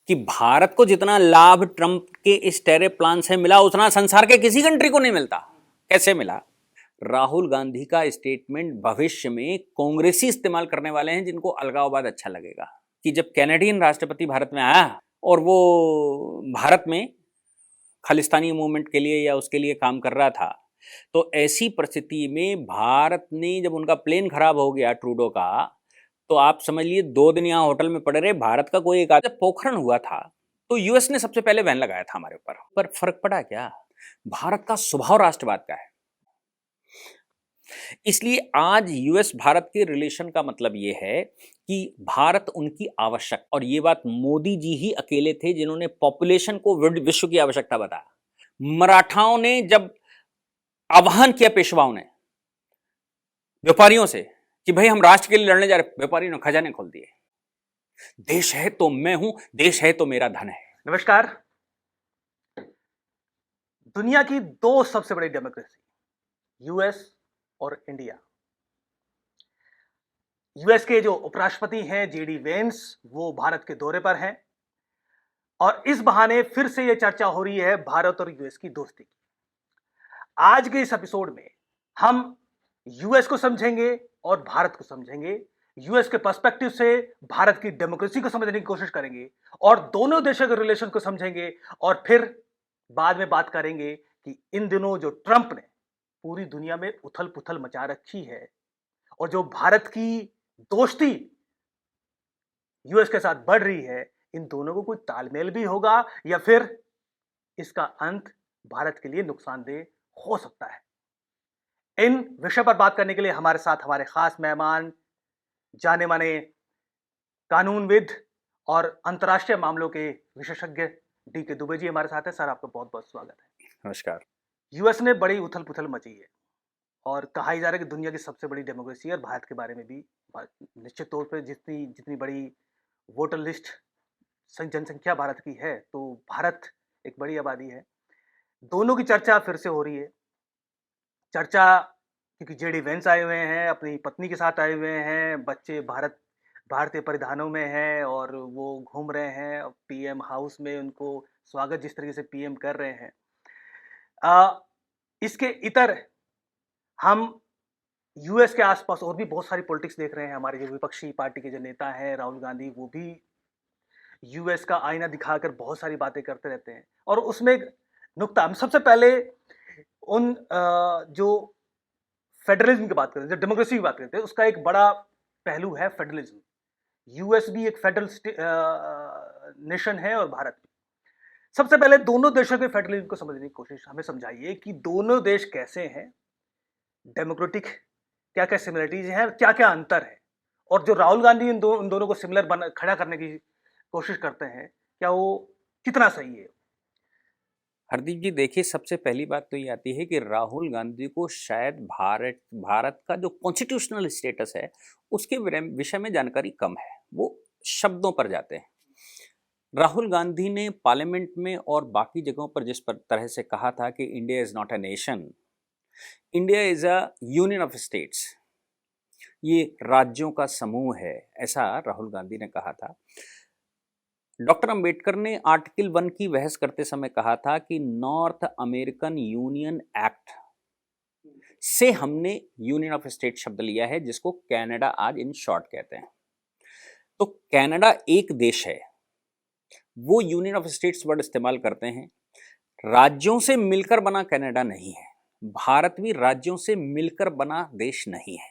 कि भारत को जितना लाभ ट्रंप के इस टैरिफ प्लान से मिला उतना संसार के किसी कंट्री को नहीं मिलता। कैसे मिला? राहुल गांधी का स्टेटमेंट भविष्य में कांग्रेसी इस्तेमाल करने वाले हैं, जिनको अलगाववाद अच्छा लगेगा, कि जब कैनेडियन राष्ट्रपति भारत में आया और वो भारत में खालिस्तानी मूवमेंट के लिए या उसके लिए काम कर रहा था, तो ऐसी परिस्थिति में भारत ने जब उनका प्लेन खराब हो गया ट्रूडो का, तो आप समझ लिए 2 दिन यहाँ होटल में पड़े रहे। भारत का कोई एक आदमी, जब पोखरण हुआ था तो यूएस ने सबसे पहले बैन लगाया था हमारे ऊपर, पर फर्क पड़ा क्या? भारत का स्वभाव राष्ट्रवाद का है। इसलिए आज यूएस भारत के रिलेशन का मतलब यह है कि भारत उनकी आवश्यक, और ये बात मोदी जी ही अकेले थे जिन्होंने पॉपुलेशन को विश्व की आवश्यकता बताया। मराठाओं ने जब आह्वान किया पेशवाओं ने व्यापारियों से कि भाई हम राष्ट्र के लिए लड़ने जा रहे, व्यापारियों ने खजाने खोल दिए। देश है तो मैं हूं, देश है तो मेरा धन है। नमस्कार। दुनिया की 2 सबसे बड़ी डेमोक्रेसी, यूएस और इंडिया। यूएस के जो उपराष्ट्रपति हैं जेडी वेंस, वो भारत के दौरे पर हैं और इस बहाने फिर से यह चर्चा हो रही है भारत और यूएस की दोस्ती की। आज के इस एपिसोड में हम यूएस को समझेंगे और भारत को समझेंगे। यूएस के पर्सपेक्टिव से भारत की डेमोक्रेसी को समझने की कोशिश करेंगे और दोनों देशों के रिलेशन को समझेंगे और फिर बाद में बात करेंगे कि इन दिनों जो ट्रंप ने पूरी दुनिया में उथल पुथल मचा रखी है और जो भारत की दोस्ती यूएस के साथ बढ़ रही है, इन दोनों को कोई तालमेल भी होगा या फिर इसका अंत भारत के लिए नुकसानदेह हो सकता है। इन विषय पर बात करने के लिए हमारे साथ हमारे खास मेहमान, जाने माने कानूनविद और अंतर्राष्ट्रीय मामलों के विशेषज्ञ डी.के. दुबे जी हमारे साथ हैं। सर, आपका बहुत बहुत स्वागत है। नमस्कार। यूएस ने बड़ी उथल पुथल मची है और कहा ही जा रहा है कि दुनिया की सबसे बड़ी डेमोक्रेसी है और भारत के बारे में भी निश्चित तौर पर जितनी बड़ी वोटर लिस्ट जनसंख्या भारत की है, तो भारत एक बड़ी आबादी है। दोनों की चर्चा फिर से हो रही है। चर्चा क्योंकि जेडी वेंस आए हुए हैं, अपनी पत्नी के साथ आए हुए हैं, बच्चे भारतीय परिधानों में हैं और वो घूम रहे हैं पीएम हाउस में। उनको स्वागत जिस तरीके से पीएम कर रहे हैं, इसके इतर हम यूएस के आसपास और भी बहुत सारी पॉलिटिक्स देख रहे हैं। हमारे जो विपक्षी पार्टी के जो नेता हैं राहुल गांधी, वो भी यूएस का आईना दिखाकर बहुत सारी बातें करते रहते हैं और उसमें एक नुक्ता, हम सबसे पहले उन जो फेडरलिज्म की बात करते हैं, जो डेमोक्रेसी की बात करते हैं, उसका एक बड़ा पहलू है फेडरलिज्म। यूएस भी एक फेडरल नेशन है और भारत भी। सबसे पहले दोनों देशों के फेडरलिज्म को समझने की कोशिश हमें समझाइए कि दोनों देश कैसे हैं, डेमोक्रेटिक क्या क्या सिमिलरिटीज हैं, क्या क्या अंतर है, और जो राहुल गांधी इन दोनों को सिमिलर खड़ा करने की कोशिश करते हैं, क्या वो कितना सही है? हरदीप जी, देखिए, सबसे पहली बात तो ये आती है कि राहुल गांधी को शायद भारत का जो कॉन्स्टिट्यूशनल स्टेटस है उसके विषय में जानकारी कम है। वो शब्दों पर जाते हैं। राहुल गांधी ने पार्लियामेंट में और बाकी जगहों पर जिस तरह से कहा था कि India is not a nation, India is a union of states, ये राज्यों का समूह है, ऐसा राहुल गांधी ने कहा था। डॉक्टर अंबेडकर ने आर्टिकल 1 की बहस करते समय कहा था कि नॉर्थ अमेरिकन यूनियन एक्ट से हमने यूनियन ऑफ स्टेट शब्द लिया है, जिसको कनाडा आज इन शॉर्ट कहते हैं। तो कनाडा एक देश है, वो यूनियन ऑफ स्टेट्स वर्ड इस्तेमाल करते हैं। राज्यों से मिलकर बना कनाडा नहीं है। भारत भी राज्यों से मिलकर बना देश नहीं है।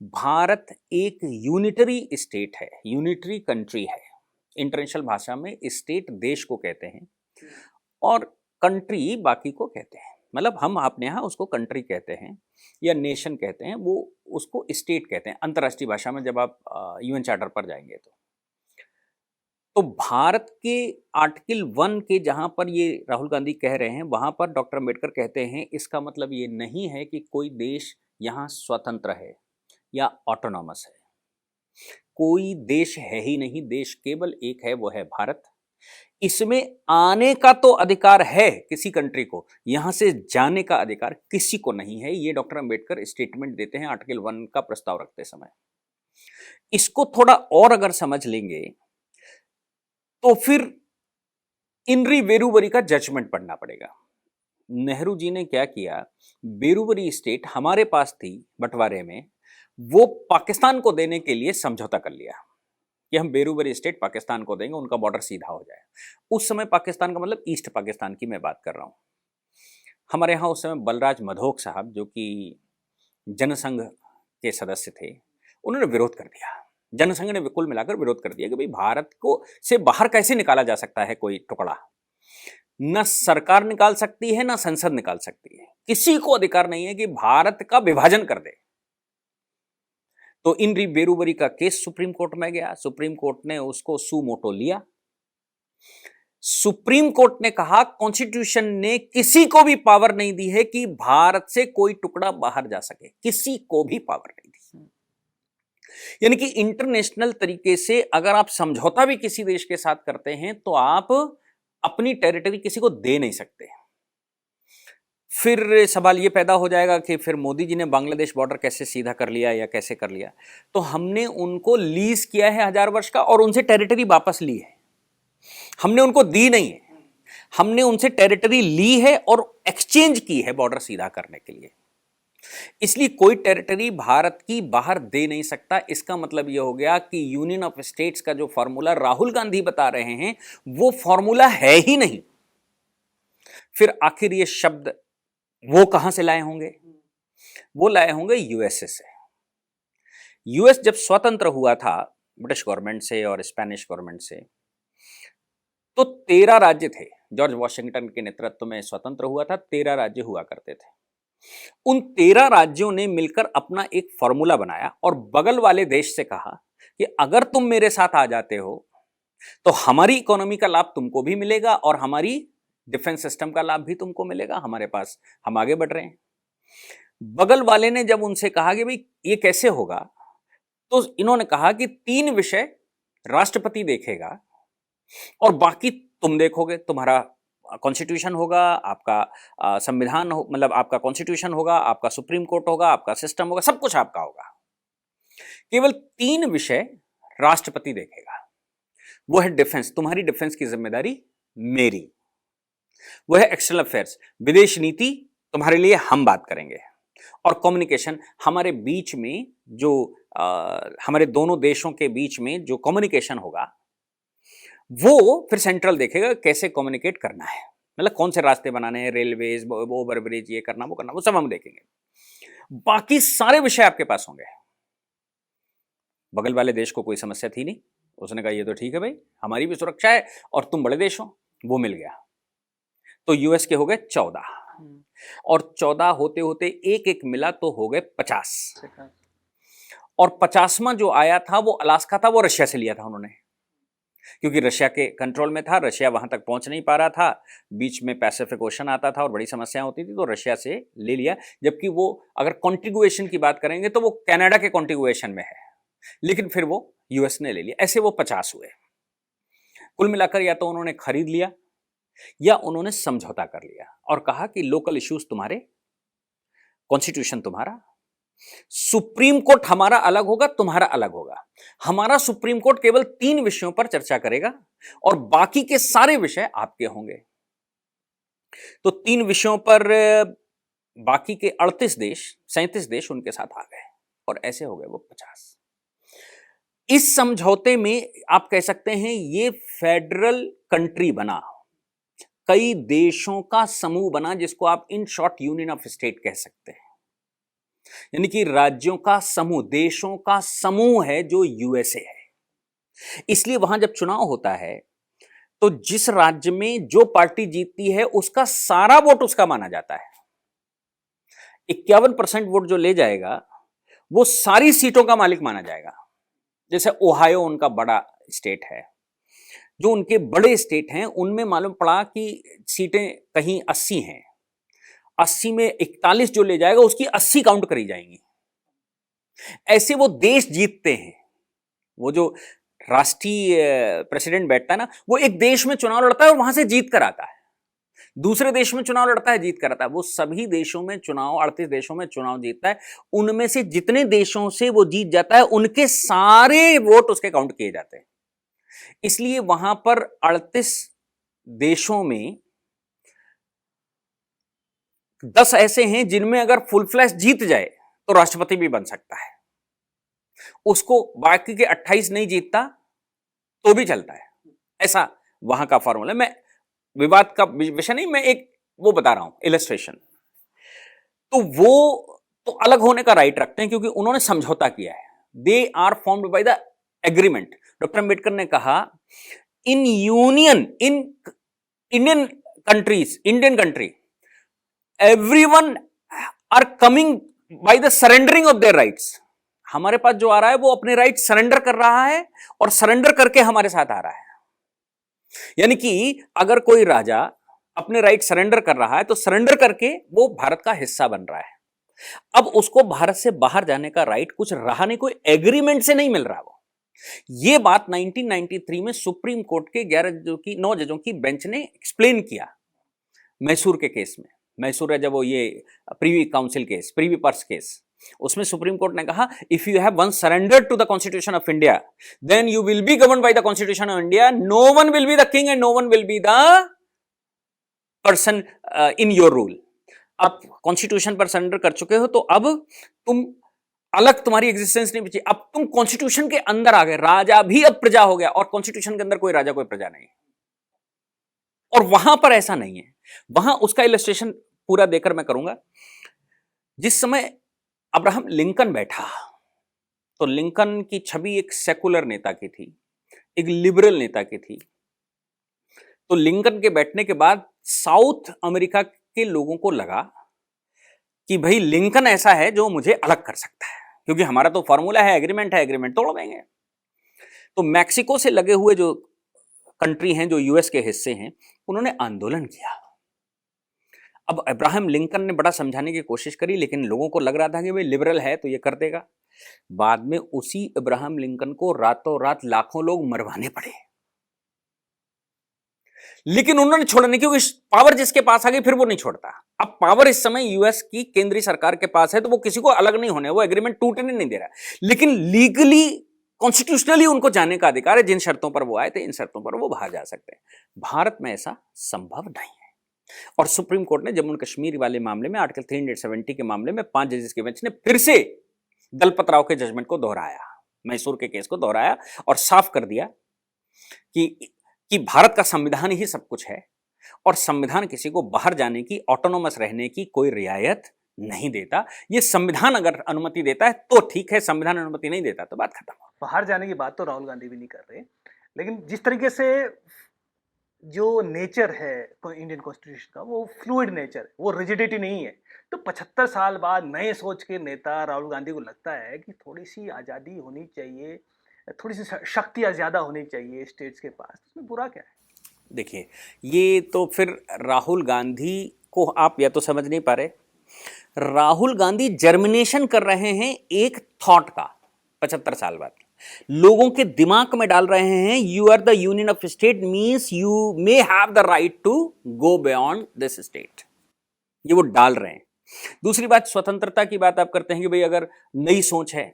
भारत एक यूनिटरी स्टेट है, यूनिटरी कंट्री है। इंटरनेशनल भाषा में स्टेट देश को कहते हैं और कंट्री बाकी को कहते हैं। मतलब हम अपने यहाँ उसको कंट्री कहते हैं या नेशन कहते हैं, वो उसको स्टेट कहते हैं अंतर्राष्ट्रीय भाषा में, जब आप यूएन चार्टर पर जाएंगे तो भारत के आर्टिकल 1 के जहाँ पर ये राहुल गांधी कह रहे हैं, वहाँ पर डॉक्टर अंबेडकर कहते हैं इसका मतलब ये नहीं है कि कोई देश यहाँ स्वतंत्र है या ऑटोनॉमस है। कोई देश है ही नहीं, देश केवल एक है, वो है भारत। इसमें आने का तो अधिकार है किसी कंट्री को, यहां से जाने का अधिकार किसी को नहीं है। ये डॉक्टर अंबेडकर स्टेटमेंट देते हैं आर्टिकल 1 का प्रस्ताव रखते समय। इसको थोड़ा और अगर समझ लेंगे तो फिर इनरी बेरूबरी का जजमेंट पढ़ना पड़ेगा। नेहरू जी ने क्या किया, बेरूबरी स्टेट हमारे पास थी बंटवारे में, वो पाकिस्तान को देने के लिए समझौता कर लिया कि हम बेरूबरी स्टेट पाकिस्तान को देंगे, उनका बॉर्डर सीधा हो जाए। उस समय पाकिस्तान का मतलब ईस्ट पाकिस्तान की मैं बात कर रहा हूं। हमारे यहाँ उस समय बलराज मधोक साहब, जो कि जनसंघ के सदस्य थे, उन्होंने विरोध कर दिया। जनसंघ ने कुल मिलाकर विरोध कर दिया कि भाई भारत को से बाहर कैसे निकाला जा सकता है कोई टुकड़ा। न सरकार निकाल सकती है, न संसद निकाल सकती है, किसी को अधिकार नहीं है कि भारत का विभाजन कर दे। तो इन बेरूबरी का केस सुप्रीम कोर्ट में गया, सुप्रीम कोर्ट ने उसको सू मोटो लिया। सुप्रीम कोर्ट ने कहा कॉन्स्टिट्यूशन ने किसी को भी पावर नहीं दी है कि भारत से कोई टुकड़ा बाहर जा सके, किसी को भी पावर नहीं दी। यानी कि इंटरनेशनल तरीके से अगर आप समझौता भी किसी देश के साथ करते हैं तो आप अपनी टेरिटरी किसी को दे नहीं सकते। फिर सवाल ये पैदा हो जाएगा कि फिर मोदी जी ने बांग्लादेश बॉर्डर कैसे सीधा कर लिया या कैसे कर लिया। तो हमने उनको लीज किया है 1000 वर्ष का और उनसे टेरिटरी वापस ली है, हमने उनको दी नहीं है, हमने उनसे टेरिटरी ली है और एक्सचेंज की है बॉर्डर सीधा करने के लिए। इसलिए कोई टेरिटरी भारत की बाहर दे नहीं सकता। इसका मतलब यह हो गया कि यूनियन ऑफ स्टेट्स का जो फॉर्मूला राहुल गांधी बता रहे हैं वो फॉर्मूला है ही नहीं। फिर आखिर ये शब्द वो कहां से लाए होंगे? वो लाए होंगे यूएसए से। यूएस जब स्वतंत्र हुआ था ब्रिटिश गवर्नमेंट से और स्पेनिश गवर्नमेंट से, तो 13 राज्य थे। जॉर्ज वॉशिंगटन के नेतृत्व में स्वतंत्र हुआ था, 13 राज्य हुआ करते थे। उन 13 राज्यों ने मिलकर अपना एक फॉर्मूला बनाया और बगल वाले देश से कहा कि अगर तुम मेरे साथ आ जाते हो तो हमारी इकोनॉमी का लाभ तुमको भी मिलेगा और हमारी डिफेंस सिस्टम का लाभ भी तुमको मिलेगा, हमारे पास हम आगे बढ़ रहे हैं। बगल वाले ने जब उनसे कहा कि भाई ये कैसे होगा, तो इन्होंने कहा कि 3 विषय राष्ट्रपति देखेगा और बाकी तुम देखोगे। तुम्हारा कॉन्स्टिट्यूशन होगा, आपका संविधान हो, मतलब आपका कॉन्स्टिट्यूशन होगा, आपका सुप्रीम कोर्ट होगा, आपका सिस्टम होगा, सब कुछ आपका होगा। केवल 3 विषय राष्ट्रपति देखेगा। वो है डिफेंस, तुम्हारी डिफेंस की जिम्मेदारी मेरी। वो है एक्सटर्नल अफेयर्स, विदेश नीति तुम्हारे लिए हम बात करेंगे। और कम्युनिकेशन, हमारे बीच में जो हमारे दोनों देशों के बीच में जो कम्युनिकेशन होगा वो फिर सेंट्रल देखेगा कैसे कम्युनिकेट करना है, मतलब कौन से रास्ते बनाने हैं, रेलवेज, ओवर ब्रिज, ये करना वो करना, वो सब हम देखेंगे। बाकी सारे विषय आपके पास होंगे। बगल वाले देश को कोई समस्या थी नहीं, उसने कहा ये तो ठीक है भाई, हमारी भी सुरक्षा है और तुम बड़े देश हो, वो मिल गया। तो यूएस के हो गए 14 और 14 होते होते एक एक मिला तो हो गए 50। और 50वां जो आया था वो अलास्का था, वो रशिया से लिया था उन्होंने, क्योंकि रशिया के कंट्रोल में था, रशिया वहां तक पहुंच नहीं पा रहा था, बीच में पैसिफिक ओशन आता था और बड़ी समस्याएं होती थी, तो रशिया से ले लिया। जबकि वो अगर कॉन्टिग्युएशन की बात करेंगे तो वो कनाडा के कॉन्टिग्युएशन में है, लेकिन फिर वो यूएस ने ले लिया। ऐसे वो 50 हुए। कुल मिलाकर या तो उन्होंने खरीद लिया या उन्होंने समझौता कर लिया और कहा कि लोकल इश्यूज तुम्हारे, कॉन्स्टिट्यूशन तुम्हारा, सुप्रीम कोर्ट हमारा अलग होगा, तुम्हारा अलग होगा। हमारा सुप्रीम कोर्ट केवल 3 विषयों पर चर्चा करेगा और बाकी के सारे विषय आपके होंगे। तो 3 विषयों पर बाकी के 37 देश उनके साथ आ गए और ऐसे हो गए वो 50। इस समझौते में आप कह सकते हैं ये फेडरल कंट्री बना, कई देशों का समूह बना, जिसको आप in short union of state कह सकते हैं। यानी कि राज्यों का समूह, देशों का समूह है जो यूएसए है। इसलिए वहां जब चुनाव होता है तो जिस राज्य में जो पार्टी जीतती है उसका सारा वोट उसका माना जाता है। 51% वोट जो ले जाएगा वो सारी सीटों का मालिक माना जाएगा। जैसे ओहायो उनका बड़ा स्टेट है, जो उनके बड़े स्टेट हैं उनमें मालूम पड़ा कि सीटें कहीं 80 हैं, 80 में 41 जो ले जाएगा उसकी 80 काउंट करी जाएंगी। ऐसे वो देश जीतते हैं। वो जो राष्ट्रीय प्रेसिडेंट बैठता है ना, वो एक देश में चुनाव लड़ता है और वहां से जीत कर आता है, दूसरे देश में चुनाव लड़ता है, जीत कर आता है। वो सभी देशों में चुनाव, 38 देशों में चुनाव जीतता है। उनमें से जितने देशों से वो जीत जाता है उनके सारे वोट उसके काउंट किए जाते हैं। इसलिए वहां पर 38 देशों में 10 ऐसे हैं जिनमें अगर फुल फ्लैश जीत जाए तो राष्ट्रपति भी बन सकता है, उसको बाकी के 28 नहीं जीतता तो भी चलता है। ऐसा वहां का फॉर्मूला। मैं विवाद का विषय नहीं, मैं एक वो बता रहा हूं इलस्ट्रेशन। तो वो तो अलग होने का राइट रखते हैं क्योंकि उन्होंने समझौता किया है, they are formed by the agreement. Doctor Ambedkar ने कहा in union, in Indian countries, Indian country, everyone are coming by the surrendering of their rights. हमारे पास जो आ रहा है वो अपने राइट सरेंडर कर रहा है और सरेंडर करके हमारे साथ आ रहा है। यानी कि अगर कोई राजा अपने राइट सरेंडर कर रहा है तो सरेंडर करके वो भारत का हिस्सा बन रहा है। अब उसको भारत से बाहर जाने का राइट कुछ रहा नहीं, कोई एग्रीमेंट से नहीं मिल रहा। वो ये बात 1993 में सुप्रीम कोर्ट के 9 जजों की बेंच ने एक्सप्लेन किया मैसूर के केस में। मैसूर है जब वो ये privy council case, privy purse case, उसमें सुप्रीम कोर्ट ने कहा if you have once surrendered to the constitution of India then you will be governed by the constitution of India, no one will be the king and no one will be the person in your rule. अब constitution पर surrender कर चुके हो तो अब तुम अलग, तुम्हारी एग्जिस्टेंस नहीं बची, अब तुम कॉन्स्टिट्यूशन के अंदर आ गए, राजा भी अब प्रजा हो गया और कॉन्स्टिट्यूशन के अंदर कोई राजा कोई प्रजा नहीं। और वहां पर ऐसा नहीं है, वहां उसका इलस्ट्रेशन पूरा देकर मैं करूंगा। जिस समय अब्राहम लिंकन बैठा तो लिंकन की छवि एक सेकुलर नेता की थी, एक लिबरल नेता की थी। तो लिंकन के बैठने के बाद साउथ अमेरिका के लोगों को लगा कि भाई लिंकन ऐसा है जो मुझे अलग कर सकता है, क्योंकि हमारा तो फॉर्मूला है, एग्रीमेंट तोड़ देंगे। तो मैक्सिको से लगे हुए जो कंट्री हैं, जो यूएस के हिस्से हैं, उन्होंने आंदोलन किया। अब अब्राहम लिंकन ने बड़ा समझाने की कोशिश करी, लेकिन लोगों को लग रहा था कि भाई लिबरल है तो ये कर देगा। बाद में उसी अब्राहम लिंकन को रातों रात लाखों लोग मरवाने पड़े, लेकिन उन्होंने छोड़ा नहीं, क्योंकि पावर जिसके पास आ गई फिर वो नहीं छोड़ता। अब पावर इस समय यूएस की केंद्रीय सरकार के पास है तो वो किसी को अलग नहीं होने, वो एग्रीमेंट टूटने नहीं दे रहा, लेकिन लीगली कॉन्स्टिट्यूशनली उनको जाने का अधिकार है। जिन शर्तों पर वो आए थे इन शर्तों पर वो बाहर जा सकते हैं। भारत में ऐसा संभव नहीं है। और सुप्रीम कोर्ट ने जम्मू कश्मीर वाले मामले में आर्टिकल 370 के मामले में 5 जजेस के बेंच ने फिर से दलपत राव के जजमेंट को दोहराया, मैसूर के केस को दोहराया और साफ कर दिया कि भारत का संविधान ही सब कुछ है और संविधान किसी को बाहर जाने की, ऑटोनोमस रहने की कोई रियायत नहीं देता। ये संविधान अगर अनुमति देता है तो ठीक है, संविधान अनुमति नहीं देता तो बात खत्म। बाहर जाने की बात तो राहुल गांधी भी नहीं कर रहे, लेकिन जिस तरीके से जो नेचर है इंडियन कॉन्स्टिट्यूशन का, वो फ्लूइड नेचर है, वो रिजिडिटी नहीं है। तो 75 साल बाद नए सोच के नेता राहुल गांधी को लगता है कि थोड़ी सी आज़ादी होनी चाहिए, थोड़ी सी शक्तियाँ ज़्यादा होनी चाहिए स्टेट्स के पास, इसमें बुरा क्या है? देखिए, ये तो फिर राहुल गांधी को आप या तो समझ नहीं पा रहे। राहुल गांधी जर्मिनेशन कर रहे हैं एक थॉट का 75 साल बाद, लोगों के दिमाग में डाल रहे हैं you are the union of state means you may have the right to go beyond this state, ये वो डाल रहे हैं। दूसरी बात, स्वतंत्रता की बात आप करते हैं कि भाई अगर नई सोच है,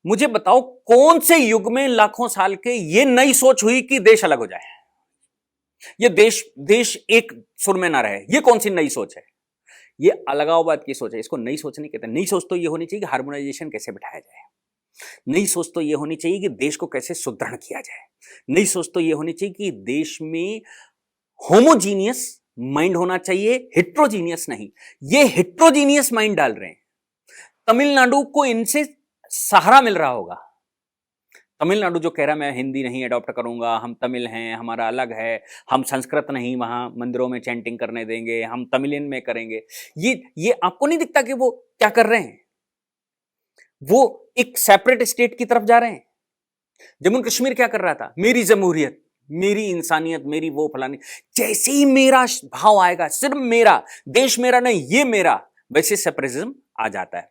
मुझे बताओ कौन से युग में लाखों साल के ये नई सोच हुई कि देश अलग हो जाए, ये देश एक सुर में ना रहे, ये कौन सी नई सोच है? ये अलगाववाद की सोच है, इसको नई सोच नहीं कहते। नई सोच तो ये होनी चाहिए कि हार्मोनाइजेशन कैसे बिठाया जाए, नई सोच तो ये होनी चाहिए कि देश को कैसे सुदृढ़ किया जाए, नई सोच तो ये होनी चाहिए कि देश में होमोजीनियस माइंड होना चाहिए, हेट्रोजीनियस नहीं। ये हेट्रोजीनियस माइंड डाल रहे हैं। तमिलनाडु को इनसे सहारा मिल रहा होगा। तमिलनाडु जो कह रहा है मैं हिंदी नहीं अडॉप्ट करूंगा, हम तमिल हैं, हमारा अलग है, हम संस्कृत नहीं वहां मंदिरों में चैंटिंग करने देंगे, हम तमिलियन में करेंगे। ये आपको नहीं दिखता कि वो क्या कर रहे हैं? वो एक सेपरेट स्टेट की तरफ जा रहे हैं। जम्मू कश्मीर क्या कर रहा था? मेरी जमहूरियत, मेरी इंसानियत, मेरी वो फलानी। जैसे ही मेरा भाव आएगा, सिर्फ मेरा देश, मेरा नहीं, ये मेरा, वैसे सेपरेटिज्म आ जाता है।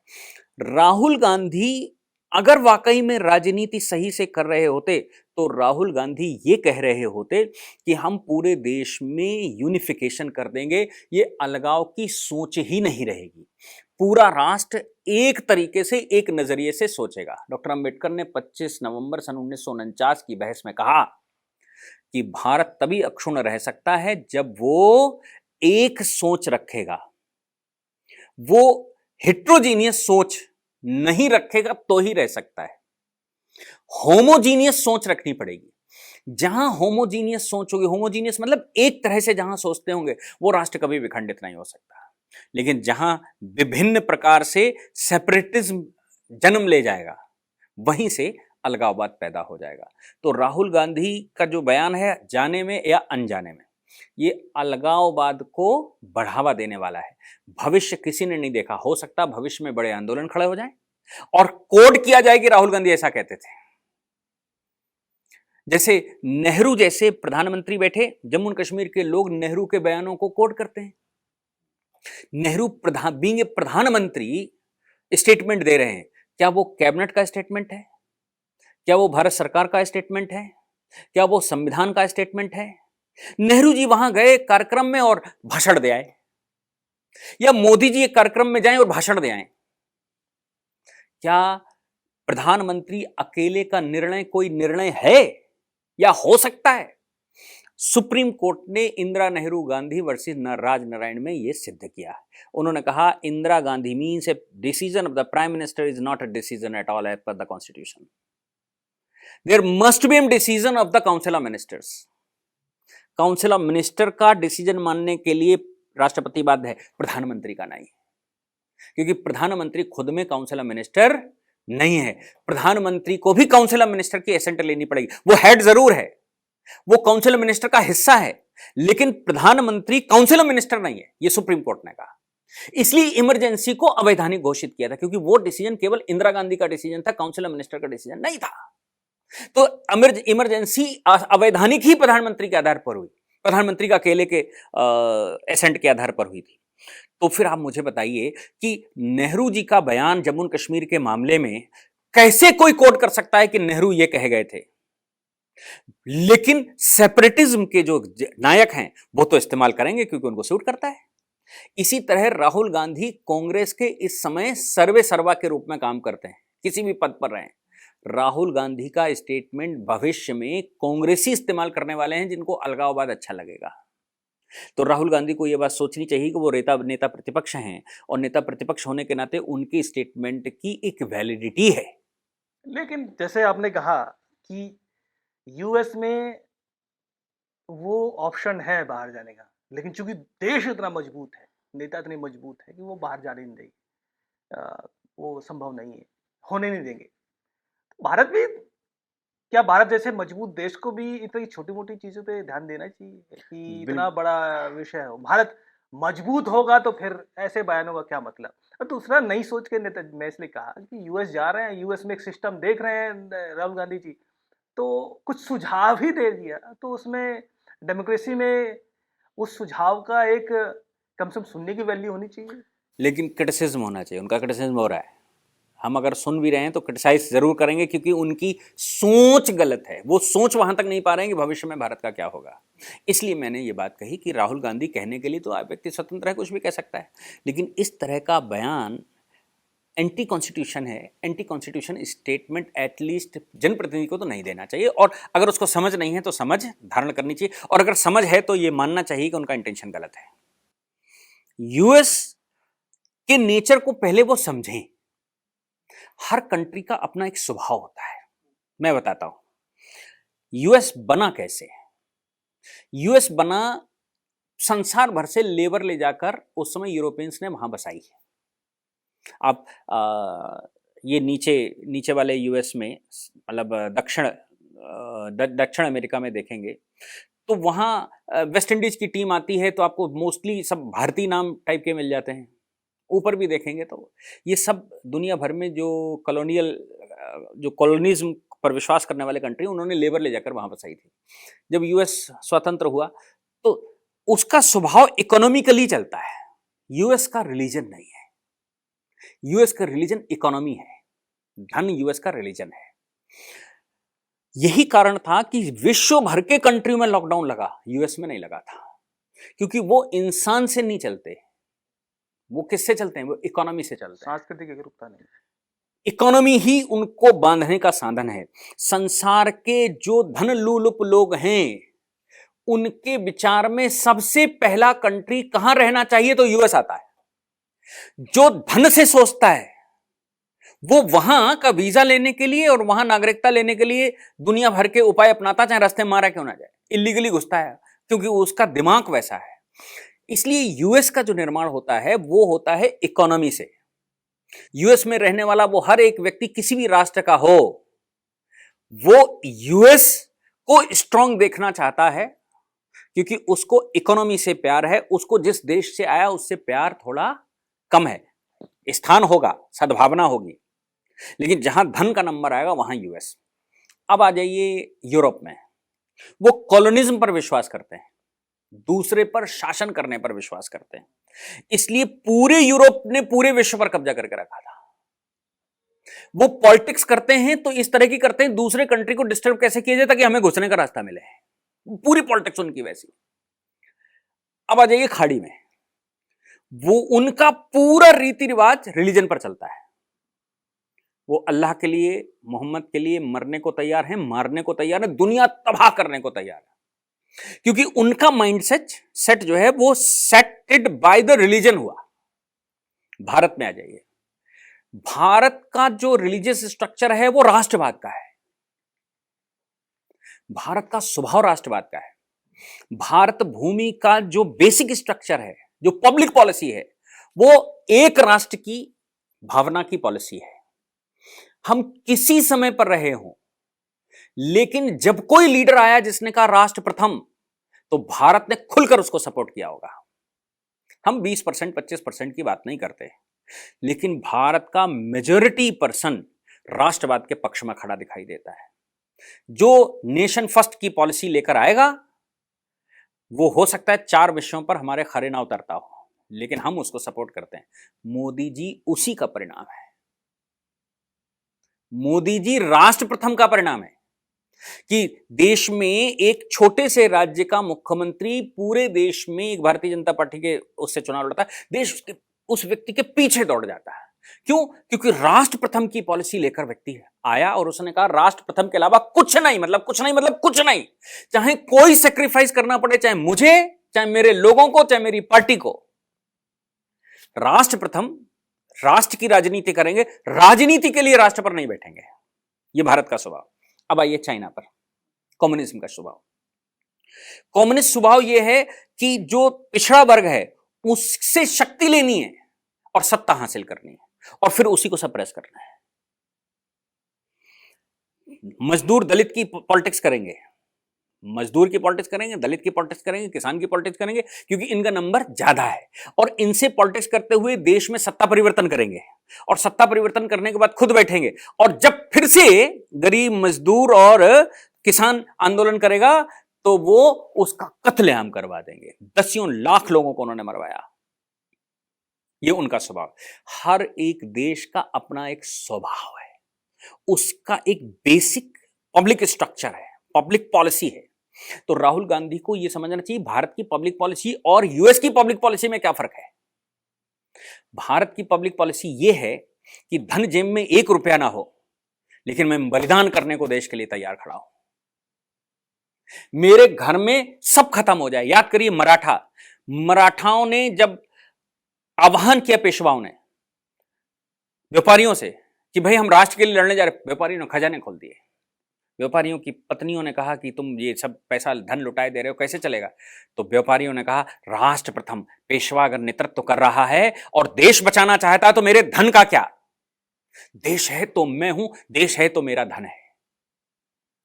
राहुल गांधी अगर वाकई में राजनीति सही से कर रहे होते तो राहुल गांधी ये कह रहे होते कि हम पूरे देश में यूनिफिकेशन कर देंगे, ये अलगाव की सोच ही नहीं रहेगी। पूरा राष्ट्र एक तरीके से, एक नजरिए से सोचेगा। डॉक्टर अंबेडकर ने 25 नवंबर सन 1949 की बहस में कहा कि भारत तभी अक्षुण्ण रह सकता है जब वो एक सोच रखेगा, वो हेट्रोजीनियस सोच नहीं रखेगा तो ही रह सकता है। होमोजीनियस सोच रखनी पड़ेगी। जहां होमोजीनियस सोच होगी, होमोजीनियस मतलब एक तरह से जहां सोचते होंगे, वो राष्ट्र कभी विखंडित नहीं हो सकता। लेकिन जहां विभिन्न प्रकार से सेपरेटिज्म जन्म ले जाएगा, वहीं से अलगाववाद पैदा हो जाएगा। तो राहुल गांधी का जो बयान है, जाने में या अनजाने में, ये अलगाववाद को बढ़ावा देने वाला है। भविष्य किसी ने नहीं देखा, हो सकता भविष्य में बड़े आंदोलन खड़े हो जाएं और कोड किया जाए कि राहुल गांधी ऐसा कहते थे। जैसे नेहरू जैसे प्रधानमंत्री बैठे, जम्मू और कश्मीर के लोग नेहरू के बयानों को कोट करते हैं। नेहरू बीइंग ए प्रधानमंत्री स्टेटमेंट दे रहे हैं, क्या वो कैबिनेट का स्टेटमेंट है? क्या वो भारत सरकार का स्टेटमेंट है? क्या वो संविधान का स्टेटमेंट है? नेहरू जी वहां गए कार्यक्रम में और भाषण दे आए, या मोदी जी एक कार्यक्रम में जाएं और भाषण दे आए। क्या प्रधानमंत्री अकेले का निर्णय कोई निर्णय है या हो सकता है? सुप्रीम कोर्ट ने इंदिरा नेहरू गांधी वर्सेस राज नारायण में यह सिद्ध किया। उन्होंने कहा Indira Gandhi means a decision of the prime minister is not a decision at all as per the constitution. There must be a decision of the council of ministers. Council of minister का डिसीजन मानने के लिए राष्ट्रपति बाध्य है, प्रधानमंत्री का नहीं, क्योंकि प्रधानमंत्री खुद में काउंसिल ऑफ मिनिस्टर नहीं है। प्रधानमंत्री को भी काउंसिल ऑफ मिनिस्टर की एसेंट लेनी पड़ेगी। वो हेड जरूर है, वो काउंसिल ऑफ मिनिस्टर का हिस्सा है, लेकिन प्रधानमंत्री काउंसिल ऑफ मिनिस्टर नहीं है, ये सुप्रीम कोर्ट ने कहा। इसलिए इमरजेंसी को अवैधानिक घोषित किया था, क्योंकि वो डिसीजन केवल इंदिरा गांधी का डिसीजन था, काउंसिल ऑफ मिनिस्टर का डिसीजन नहीं था। तो इमरजेंसी अवैधानिक ही प्रधानमंत्री के आधार पर हुई, प्रधानमंत्री का अकेले के एसेंट के आधार पर हुई थी। तो फिर आप मुझे बताइए कि नेहरू जी का बयान जम्मू और कश्मीर के मामले में कैसे कोई कोट कर सकता है कि नेहरू ये कहे गए थे, लेकिन सेपरेटिज्म के जो नायक हैं वो तो इस्तेमाल करेंगे क्योंकि उनको सूट करता है। इसी तरह राहुल गांधी कांग्रेस के इस समय सर्वे सर्वा के रूप में काम करते हैं, किसी भी पद पर रहें। राहुल गांधी का स्टेटमेंट भविष्य में कांग्रेसी इस्तेमाल करने वाले हैं, जिनको अलगाववाद अच्छा लगेगा। तो राहुल गांधी को यह बात सोचनी चाहिए कि वो नेता प्रतिपक्ष हैं, और नेता प्रतिपक्ष होने के नाते उनकी स्टेटमेंट की एक वैलिडिटी है। लेकिन जैसे आपने कहा कि यूएस में वो ऑप्शन है बाहर जाने का, लेकिन चूंकि देश इतना मजबूत है, नेता इतने मजबूत है कि वो बाहर जाने नहीं देंगे, वो संभव नहीं है, होने नहीं देंगे। भारत भी, क्या भारत जैसे मजबूत देश को भी इतनी छोटी मोटी चीजों पे ध्यान देना चाहिए कि इतना बड़ा विषय हो? भारत मजबूत होगा तो फिर ऐसे बयानों का क्या मतलब? और दूसरा, नई सोच के नेता, मैं इसलिए कहा कि यूएस जा रहे हैं, यूएस में एक सिस्टम देख रहे हैं राहुल गांधी जी, तो कुछ सुझाव ही दे दिया, तो उसमें डेमोक्रेसी में उस सुझाव का एक कम से कम सुनने की वैल्यू होनी चाहिए। लेकिन क्रिटिसिज्म होना चाहिए, उनका क्रिटिसिज्म हो रहा है। हम अगर सुन भी रहे हैं तो क्रिटिसाइज जरूर करेंगे, क्योंकि उनकी सोच गलत है, वो सोच वहां तक नहीं पा रहे हैं कि भविष्य में भारत का क्या होगा। इसलिए मैंने ये बात कही कि राहुल गांधी कहने के लिए तो व्यक्ति स्वतंत्र है, कुछ भी कह सकता है, लेकिन इस तरह का बयान एंटी कॉन्स्टिट्यूशन है। एंटी कॉन्स्टिट्यूशन स्टेटमेंट एटलीस्ट जनप्रतिनिधि को तो नहीं देना चाहिए, और अगर उसको समझ नहीं है तो समझ धारण करनी चाहिए, और अगर समझ है तो ये मानना चाहिए कि उनका इंटेंशन गलत है। यूएस के नेचर को पहले वो समझें। हर कंट्री का अपना एक स्वभाव होता है। मैं बताता हूं यूएस बना कैसे। यूएस बना संसार भर से लेबर ले जाकर उस समय यूरोपियंस ने वहां बसाई है। आप ये नीचे वाले यूएस में, मतलब दक्षिण अमेरिका में देखेंगे तो वहाँ वेस्ट इंडीज की टीम आती है तो आपको मोस्टली सब भारतीय नाम टाइप के मिल जाते हैं। ऊपर भी देखेंगे तो ये सब दुनिया भर में जो कॉलोनिज्म पर विश्वास करने वाले कंट्री, उन्होंने लेबर ले जाकर वहाँ बसाई थी। जब यूएस स्वतंत्र हुआ तो उसका स्वभाव इकोनॉमिकली चलता है, यूएस का रिलीजन नहीं है। यूएस का रिलीजन इकोनॉमी है, धन यूएस का रिलीजन है। यही कारण था कि विश्व भर के कंट्री में लॉकडाउन लगा, यूएस में नहीं लगा था, क्योंकि वो इंसान से नहीं चलते, वो किससे चलते हैं? वो इकोनॉमी से चलते हैं। सांस्कृतिक एकरूपता नहीं। इकोनॉमी ही उनको बांधने का साधन है। संसार के जो धन लुलुप लोग हैं, उनके विचार में सबसे पहला कंट्री कहां रहना चाहिए तो यूएस आता है। जो धन से सोचता है वो वहां का वीजा लेने के लिए और वहां नागरिकता लेने के लिए दुनिया भर के उपाय अपनाता, चाहे रास्ते मारा क्यों ना जाए, इलीगली घुसता है, क्योंकि उसका दिमाग वैसा है। इसलिए यूएस का जो निर्माण होता है वो होता है इकोनॉमी से। यूएस में रहने वाला वो हर एक व्यक्ति किसी भी राष्ट्र का हो, वो यूएस को स्ट्रांग देखना चाहता है, क्योंकि उसको इकोनॉमी से प्यार है। उसको जिस देश से आया उससे प्यार थोड़ा कम है। स्थान होगा, सद्भावना होगी, लेकिन जहां धन का नंबर आएगा वहां यूएस। अब आ जाइए यूरोप में, वो कॉलोनिज्म पर विश्वास करते हैं, दूसरे पर शासन करने पर विश्वास करते हैं। इसलिए पूरे यूरोप ने पूरे विश्व पर कब्जा करके रखा था। वो पॉलिटिक्स करते हैं तो इस तरह की करते हैं, दूसरे कंट्री को डिस्टर्ब कैसे किया जाए ताकि हमें घुसने का रास्ता मिले। पूरी पॉलिटिक्स उनकी वैसी। अब आ जाइए खाड़ी में, वो उनका पूरा रीति रिवाज रिलीजन पर चलता है। वो अल्लाह के लिए, मोहम्मद के लिए मरने को तैयार है, मारने को तैयार है, दुनिया तबाह करने को तैयार है, क्योंकि उनका माइंडसेट सेट जो है वो सेटेड बाय द रिलीजन हुआ। भारत में आ जाइए, भारत का जो रिलीजियस स्ट्रक्चर है वो राष्ट्रवाद का है। भारत का स्वभाव राष्ट्रवाद का है। भारत भूमि का जो बेसिक स्ट्रक्चर है, जो पब्लिक पॉलिसी है, वो एक राष्ट्र की भावना की पॉलिसी है। हम किसी समय पर रहे हों, लेकिन जब कोई लीडर आया जिसने कहा राष्ट्र प्रथम, तो भारत ने खुलकर उसको सपोर्ट किया होगा। हम 20% 25% की बात नहीं करते, लेकिन भारत का मेजॉरिटी पर्सन राष्ट्रवाद के पक्ष में खड़ा दिखाई देता है। जो नेशन फर्स्ट की पॉलिसी लेकर आएगा वो हो सकता है 4 विषयों पर हमारे खरे ना उतरता हो, लेकिन हम उसको सपोर्ट करते हैं। मोदी जी उसी का परिणाम है। मोदी जी राष्ट्र प्रथम का परिणाम है कि देश में एक छोटे से राज्य का मुख्यमंत्री पूरे देश में एक भारतीय जनता पार्टी के उससे चुनाव लड़ता है, देश उसके उस व्यक्ति के पीछे दौड़ जाता है। क्यों? क्योंकि राष्ट्र प्रथम की पॉलिसी लेकर व्यक्ति आया और उसने कहा राष्ट्र प्रथम के अलावा कुछ नहीं, मतलब कुछ नहीं, मतलब कुछ नहीं, चाहे कोई सेक्रीफाइस करना पड़े, चाहे मुझे, चाहे मेरे लोगों को, चाहे मेरी पार्टी को। राष्ट्र प्रथम, राष्ट्र की राजनीति करेंगे, राजनीति के लिए राष्ट्र पर नहीं बैठेंगे। यह भारत का स्वभाव। अब आइए चाइना पर, कम्युनिज्म का स्वभाव। कम्युनिस्ट स्वभाव यह है कि जो पिछड़ा वर्ग है उससे शक्ति लेनी है और सत्ता हासिल करनी है और फिर उसी को सप्रेस करना है। मजदूर दलित की पॉलिटिक्स करेंगे, मजदूर की पॉलिटिक्स करेंगे, दलित की पॉलिटिक्स करेंगे, किसान की पॉलिटिक्स करेंगे, क्योंकि इनका नंबर ज्यादा है। और इनसे पॉलिटिक्स करते हुए देश में सत्ता परिवर्तन करेंगे और सत्ता परिवर्तन करने के बाद खुद बैठेंगे, और जब फिर से गरीब मजदूर और किसान आंदोलन करेगा तो वो उसका कत्लेआम करवा देंगे। दसियों लाख लोगों को उन्होंने मरवाया। ये उनका स्वभाव। हर एक देश का अपना एक स्वभाव है, उसका एक बेसिक पब्लिक स्ट्रक्चर है, पब्लिक पॉलिसी है। तो राहुल गांधी को यह समझना चाहिए भारत की पब्लिक पॉलिसी और यूएस की पब्लिक पॉलिसी में क्या फर्क है। भारत की पब्लिक पॉलिसी यह है कि धन जेब में 1 रुपया ना हो, लेकिन मैं बलिदान करने को देश के लिए तैयार खड़ा हूं। मेरे घर में सब खत्म हो जाए। याद करिए मराठाओं ने जब आह्वान किया, पेशवाओं ने व्यापारियों से कि भाई हम राष्ट्र के लिए लड़ने जा रहे, व्यापारियों ने खजाने खोल दिए। व्यापारियों की पत्नियों ने कहा कि तुम ये सब पैसा धन लुटाए दे रहे हो, कैसे चलेगा। तो व्यापारियों ने कहा राष्ट्र प्रथम, पेशवा अगर नेतृत्व कर रहा है और देश बचाना चाहता है तो मेरे धन का क्या। देश है तो मैं हूं, देश है तो मेरा धन है।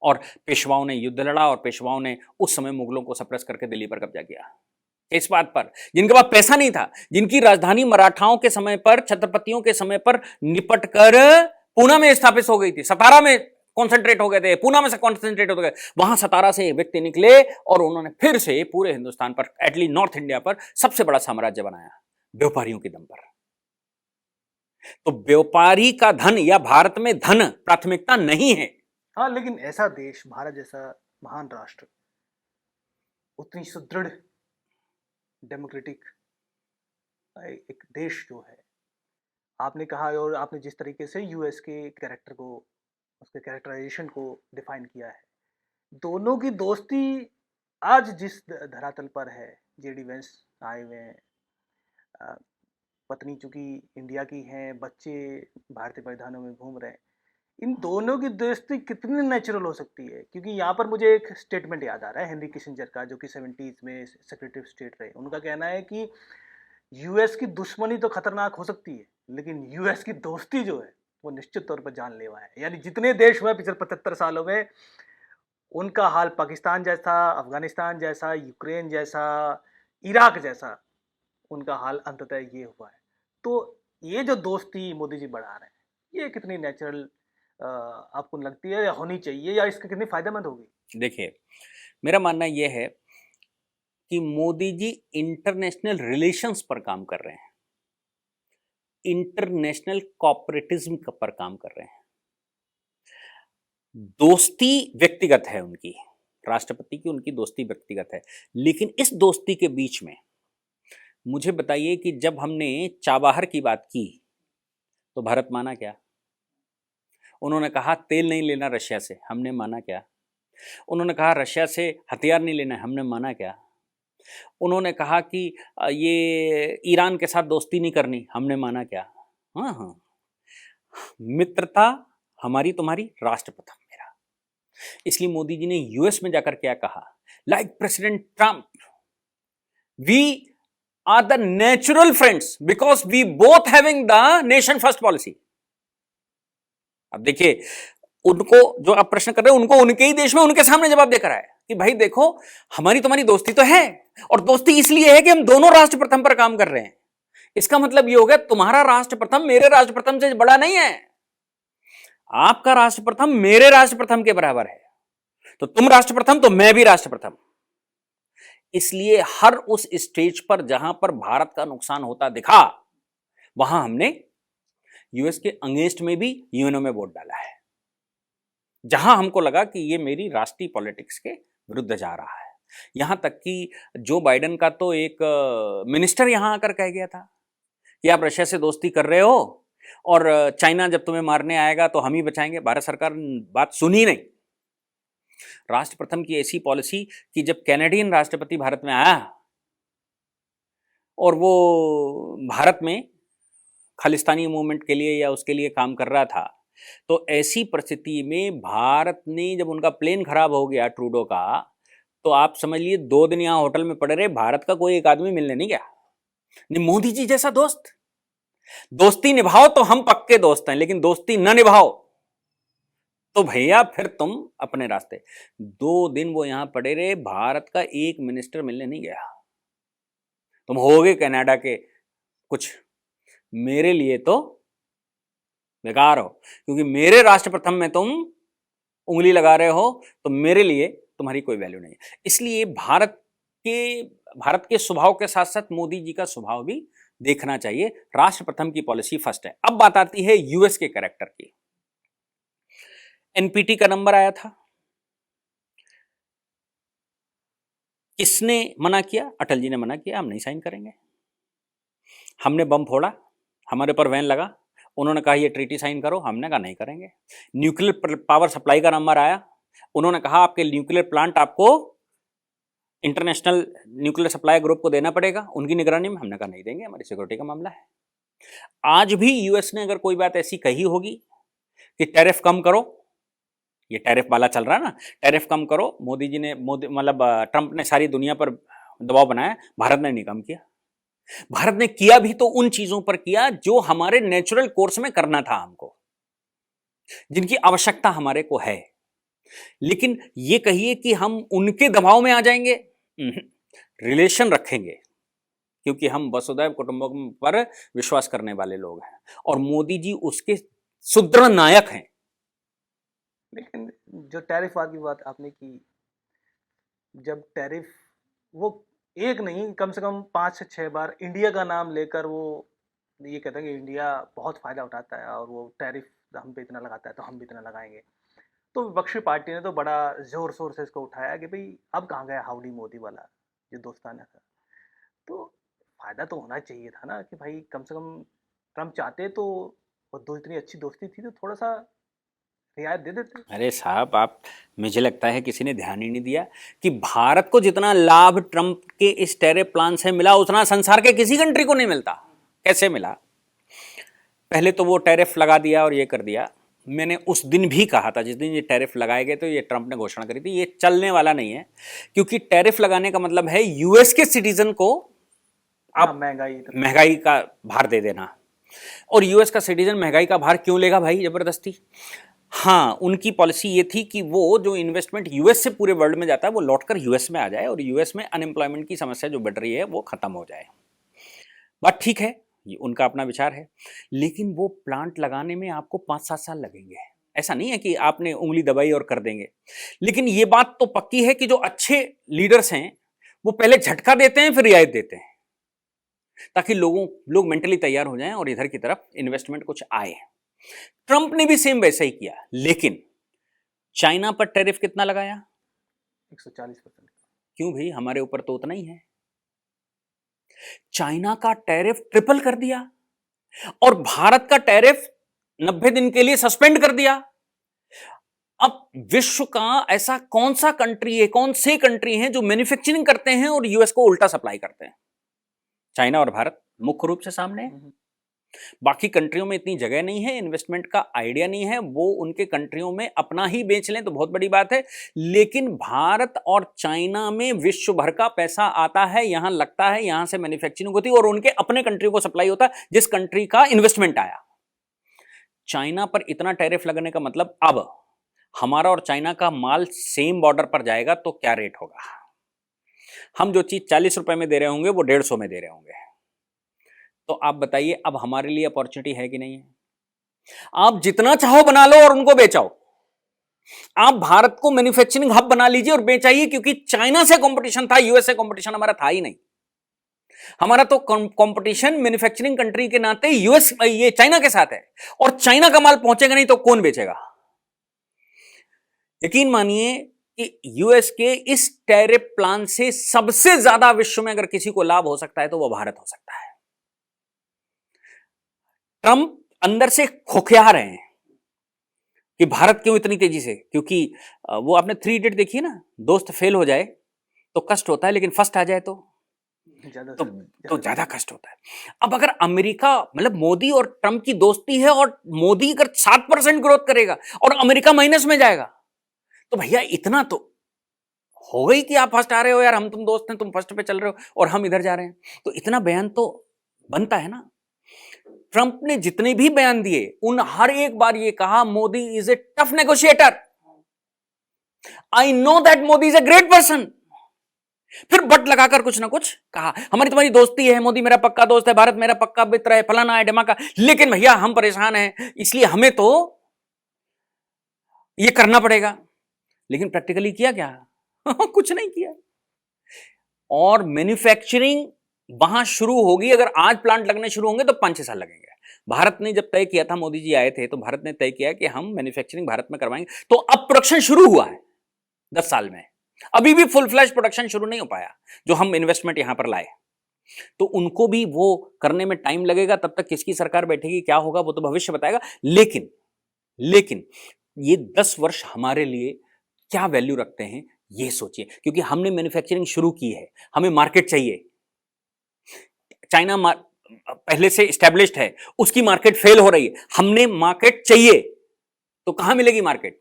और पेशवाओं ने युद्ध लड़ा और पेशवाओं ने उस समय मुगलों को सप्रेस करके दिल्ली पर कब्जा किया। इस बात पर जिनके पास पैसा नहीं था, जिनकी राजधानी मराठाओं के समय पर, छत्रपतियों के समय पर निपटकर पूना में स्थापित हो गई थी, सतारा में कॉन्सेंट्रेट हो गए थे, पूना में से कॉन्सेंट्रेट हो गए, वहां सतारा से व्यक्ति निकले और उन्होंने फिर से पूरे हिंदुस्तान पर, एटलीस्ट नॉर्थ इंडिया पर सबसे बड़ा साम्राज्य बनाया व्यापारियों के दम पर। तो व्यापारी का धन या भारत में धन प्राथमिकता नहीं है। हाँ, लेकिन ऐसा देश, भारत जैसा महान राष्ट्र, उतनी सुदृढ़ डेमोक्रेटिक एक देश जो है, आपने कहा और आपने जिस तरीके से यूएस के कैरेक्टर को, उसके कैरेक्टराइजेशन को डिफाइन किया है, दोनों की दोस्ती आज जिस धरातल पर है, जेडी वेंस आए हुए हैं, अ, पत्नी चूंकि इंडिया की हैं, बच्चे भारतीय परिधानों में घूम रहे हैं, इन दोनों की दोस्ती कितनी नेचुरल हो सकती है? क्योंकि यहाँ पर मुझे एक स्टेटमेंट याद आ रहा है हेनरी किसिंजर का, जो कि 70s में सेक्रेटरी ऑफ स्टेट रहे। उनका कहना है कि यूएस की दुश्मनी तो खतरनाक हो सकती है, लेकिन यूएस की दोस्ती जो है वो निश्चित तौर पर जानलेवा है। यानी जितने देश हुए पिछले 75 सालों में, उनका हाल पाकिस्तान जैसा, अफगानिस्तान जैसा, यूक्रेन जैसा, इराक जैसा उनका हाल अंततः ये हुआ है। तो ये जो दोस्ती मोदी जी बढ़ा रहे हैं, ये कितनी नेचुरल आपको लगती है, या होनी चाहिए, या इसके कितनी फायदेमंद होगी? देखिए, मेरा मानना यह है कि मोदी जी इंटरनेशनल रिलेशंस पर काम कर रहे हैं, इंटरनेशनल कॉपरेटिज्म पर काम कर रहे हैं। दोस्ती व्यक्तिगत है उनकी, राष्ट्रपति की उनकी दोस्ती व्यक्तिगत है, लेकिन इस दोस्ती के बीच में मुझे बताइए कि जब हमने चाबहार की बात की तो भारत माना क्या? उन्होंने कहा तेल नहीं लेना रशिया से, हमने माना क्या? उन्होंने कहा रशिया से हथियार नहीं लेना, हमने माना क्या? उन्होंने कहा कि ये ईरान के साथ दोस्ती नहीं करनी, हमने माना क्या? हाँ हाँ, मित्रता हमारी तुम्हारी, राष्ट्र प्रथम मेरा। इसलिए मोदी जी ने यूएस में जाकर क्या कहा? Like president Trump, we are the natural friends because we both having the nation first policy. अब देखिए, उनको जो आप प्रश्न कर रहे हैं, उनको उनके ही देश में उनके सामने जवाब देकर आए कि भाई देखो, हमारी तुम्हारी दोस्ती तो है, और दोस्ती इसलिए है कि हम दोनों राष्ट्र प्रथम पर काम कर रहे हैं। इसका मतलब यह हो गया, तुम्हारा राष्ट्र प्रथम मेरे राष्ट्र प्रथम से बड़ा नहीं है, आपका राष्ट्र प्रथम मेरे राष्ट्र प्रथम के बराबर है। तो तुम राष्ट्र प्रथम तो मैं भी राष्ट्र प्रथम। इसलिए हर उस स्टेज पर जहां पर भारत का नुकसान होता दिखा, वहां हमने यूएस के अगेंस्ट में भी यूएनओ में वोट डाला है, जहां हमको लगा कि ये मेरी राष्ट्रीय पॉलिटिक्स के विरुद्ध जा रहा है। यहां तक कि जो बाइडेन का तो एक मिनिस्टर यहां आकर कह गया था कि आप रशिया से दोस्ती कर रहे हो और चाइना जब तुम्हें मारने आएगा तो हम ही बचाएंगे। भारत सरकार बात सुनी नहीं। राष्ट्र प्रथम की ऐसी पॉलिसी कि जब कैनेडियन राष्ट्रपति भारत में आया और वो भारत में खालिस्तानी मूवमेंट के लिए या उसके लिए काम कर रहा था, तो ऐसी परिस्थिति में भारत ने, जब उनका प्लेन खराब हो गया ट्रूडो का, तो आप समझ लिए 2 दिन यहां होटल में पड़े रहे, भारत का कोई एक आदमी मिलने नहीं गया। नहीं, मोदी जी जैसा दोस्त, दोस्ती निभाओ तो हम पक्के दोस्त हैं, लेकिन दोस्ती न निभाओ तो भैया फिर तुम अपने रास्ते। 2 दिन वो यहां पड़े रहे, भारत का एक मिनिस्टर मिलने नहीं गया। तुम होगे कनाडा के कुछ, मेरे लिए तो बेकार हो, क्योंकि मेरे राष्ट्र प्रथम में तुम उंगली लगा रहे हो, तो मेरे लिए तुम्हारी कोई वैल्यू नहीं है। इसलिए भारत के स्वभाव के साथ साथ मोदी जी का स्वभाव भी देखना चाहिए। राष्ट्र प्रथम की पॉलिसी फर्स्ट है। अब बात आती है यूएस के कैरेक्टर की। एनपीटी का नंबर आया था, किसने मना किया? अटल जी ने मना किया, हम नहीं साइन करेंगे। हमने बम फोड़ा, हमारे ऊपर वैन लगा, उन्होंने कहा ये ट्रीटी साइन करो, हमने कहा नहीं करेंगे। न्यूक्लियर पावर सप्लाई का नंबर आया, उन्होंने कहा आपके न्यूक्लियर प्लांट आपको इंटरनेशनल न्यूक्लियर सप्लाई ग्रुप को देना पड़ेगा, उनकी निगरानी में। हमने कहा नहीं देंगे, हमारी सिक्योरिटी का मामला है। आज भी यूएस ने अगर कोई बात ऐसी कही होगी कि टैरिफ कम करो, ये टैरिफ वाला चल रहा है ना, टैरिफ कम करो, मोदी जी ने मतलब ट्रंप ने सारी दुनिया पर दबाव बनाया, भारत ने नहीं कम किया। भारत ने किया भी तो उन चीजों पर किया जो हमारे नेचुरल कोर्स में करना था हमको, जिनकी आवश्यकता हमारे को है। लेकिन ये कहिए कि हम उनके दबाव में आ जाएंगे, रिलेशन रखेंगे, क्योंकि हम वसुधैव कुटुंबकम पर विश्वास करने वाले लोग हैं और मोदी जी उसके सुदृढ़ नायक हैं। लेकिन जो टैरिफ वाली बात आपने की, जब टैरिफ वो एक नहीं, कम से कम 5 से 6 बार इंडिया का नाम लेकर वो ये कहते हैं कि इंडिया बहुत फायदा उठाता है और वो टैरिफ हम पे इतना लगाता है तो हम भी इतना लगाएंगे। तो विपक्षी पार्टी ने तो बड़ा जोर शोर से इसको उठाया कि भाई अब कहाँ गया हाउडी मोदी वाला जो दोस्ताना था। तो फायदा तो होना चाहिए था ना कि भाई कम से कम ट्रम्प चाहते तो, वो दो इतनी अच्छी दोस्ती थी तो थोड़ा सा रियायत दे देते। अरे साहब, आप, मुझे लगता है किसी ने ध्यान ही नहीं दिया कि भारत को जितना लाभ ट्रंप के इस टैरिफ प्लान से मिला उतना संसार के किसी कंट्री को नहीं मिलता। कैसे मिला? पहले तो वो टैरिफ लगा दिया और ये कर दिया। मैंने उस दिन भी कहा था, जिस दिन ये टैरिफ लगाए गए तो ये ट्रंप ने घोषणा करी थी, ये चलने वाला नहीं है, क्योंकि टैरिफ लगाने का मतलब है यूएस के सिटीजन को आप महंगाई का भार दे देना। और यूएस का सिटीजन महंगाई का भार क्यों लेगा भाई जबरदस्ती? हाँ, उनकी पॉलिसी ये थी कि वो जो इन्वेस्टमेंट यूएस से पूरे वर्ल्ड में जाता है वो लौटकर यूएस में आ जाए और यूएस में अनएम्प्लॉयमेंट की समस्या जो बढ़ रही है वो खत्म हो जाए। बात ठीक है, ये उनका अपना विचार है, लेकिन वो प्लांट लगाने में आपको 5-7 साल लगेंगे। ऐसा नहीं है कि आपने उंगली दबाई और कर देंगे। लेकिन ये बात तो पक्की है कि जो अच्छे लीडर्स हैं वो पहले झटका देते हैं फिर रियायत देते हैं, ताकि लोग मेंटली तैयार हो जाएं और इधर की तरफ इन्वेस्टमेंट कुछ आए। ट्रंप ने भी सेम वैसा ही किया, लेकिन चाइना पर टैरिफ कितना लगाया? 140%। क्यों भाई, हमारे ऊपर तो उतना ही है। चाइना का टैरिफ ट्रिपल कर दिया और भारत का टैरिफ 90 दिन के लिए सस्पेंड कर दिया। अब विश्व का ऐसा कौन सा कंट्री है, कौन से कंट्री हैं जो मैन्युफैक्चरिंग करते हैं और यूएस को उल्टा सप्लाई करते हैं? चाइना और भारत मुख्य रूप से सामने है। बाकी कंट्रियों में इतनी जगह नहीं है, इन्वेस्टमेंट का आइडिया नहीं है, वो उनके कंट्रियों में अपना ही बेच लें तो बहुत बड़ी बात है। लेकिन भारत और चाइना में विश्व भर का पैसा आता है, यहां लगता है, यहां से मैन्युफैक्चरिंग होती है और उनके अपने कंट्री को सप्लाई होता है जिस कंट्री का इन्वेस्टमेंट आया। चाइना पर इतना टैरिफ लगने का मतलब अब हमारा और चाइना का माल सेम बॉर्डर पर जाएगा तो क्या रेट होगा? हम जो चीज 40 रुपए में दे रहे होंगे वो 150 में दे रहे होंगे। तो आप बताइए, अब हमारे लिए अपॉर्चुनिटी है कि नहीं है? आप जितना चाहो बना लो और उनको बेचाओ। आप भारत को मैन्युफैक्चरिंग हब बना लीजिए और बेचाइए, क्योंकि चाइना से कंपटीशन था, यूएस से कंपटीशन हमारा था ही नहीं। हमारा तो कंपटीशन मैन्युफैक्चरिंग कंट्री के नाते यूएस, ये चाइना के साथ है, और चाइना का माल पहुंचेगा नहीं तो कौन बेचेगा? यकीन मानिए कि यूएस के इस टैरिफ प्लान से सबसे ज्यादा विश्व में अगर किसी को लाभ हो सकता है तो वह भारत हो सकता है। ट्रंप अंदर से खोखिया रहे हैं कि भारत क्यों इतनी तेजी से, क्योंकि वो आपने 3 इडियट देखी है ना, दोस्त फेल हो जाए तो कष्ट होता है, लेकिन फर्स्ट आ जाए तो ज्यादा कष्ट होता है। अब अगर अमेरिका, मतलब मोदी और ट्रंप की दोस्ती है और मोदी अगर 7% ग्रोथ करेगा और अमेरिका माइनस में जाएगा तो भैया इतना तो हो गई कि आप फर्स्ट आ रहे हो यार, हम तुम दोस्त हैं, तुम फर्स्ट पे चल रहे हो और हम इधर जा रहे हैं, तो इतना बयान तो बनता है ना। ट्रंप ने जितने भी बयान दिए उन हर एक बार ये कहा, Modi is a tough negotiator, I know that Modi is a great person. फिर बट लगाकर कुछ ना कुछ कहा, हमारी तुम्हारी दोस्ती है, मोदी मेरा पक्का दोस्त है, भारत मेरा पक्का मित्र है, फलाना है ढिमाका, लेकिन भैया हम परेशान हैं, इसलिए हमें तो ये करना पड़ेगा। लेकिन प्रैक्टिकली किया क्या? कुछ नहीं किया। और मैन्युफैक्चरिंग वहां शुरू होगी, अगर आज प्लांट लगने शुरू होंगे तो 5-6 साल लगेंगे। भारत ने जब तय किया था, मोदी जी आए थे तो भारत ने तय किया कि हम मैन्युफैक्चरिंग भारत में करवाएंगे, तो अब प्रोडक्शन शुरू हुआ है 10 साल में, अभी भी फुल फ्लैश प्रोडक्शन शुरू नहीं हो पाया जो हम इन्वेस्टमेंट यहां पर लाए। तो उनको भी वो करने में टाइम लगेगा, तब तक किसकी सरकार बैठेगी, क्या होगा, वो तो भविष्य बताएगा। लेकिन ये 10 वर्ष हमारे लिए क्या वैल्यू रखते हैं ये सोचिए, क्योंकि हमने मैन्युफैक्चरिंग शुरू की है, हमें मार्केट चाहिए। चाइना पहले से एस्टैब्लिश्ड है, उसकी मार्केट फेल हो रही है, हमने मार्केट चाहिए, तो कहां मिलेगी मार्केट?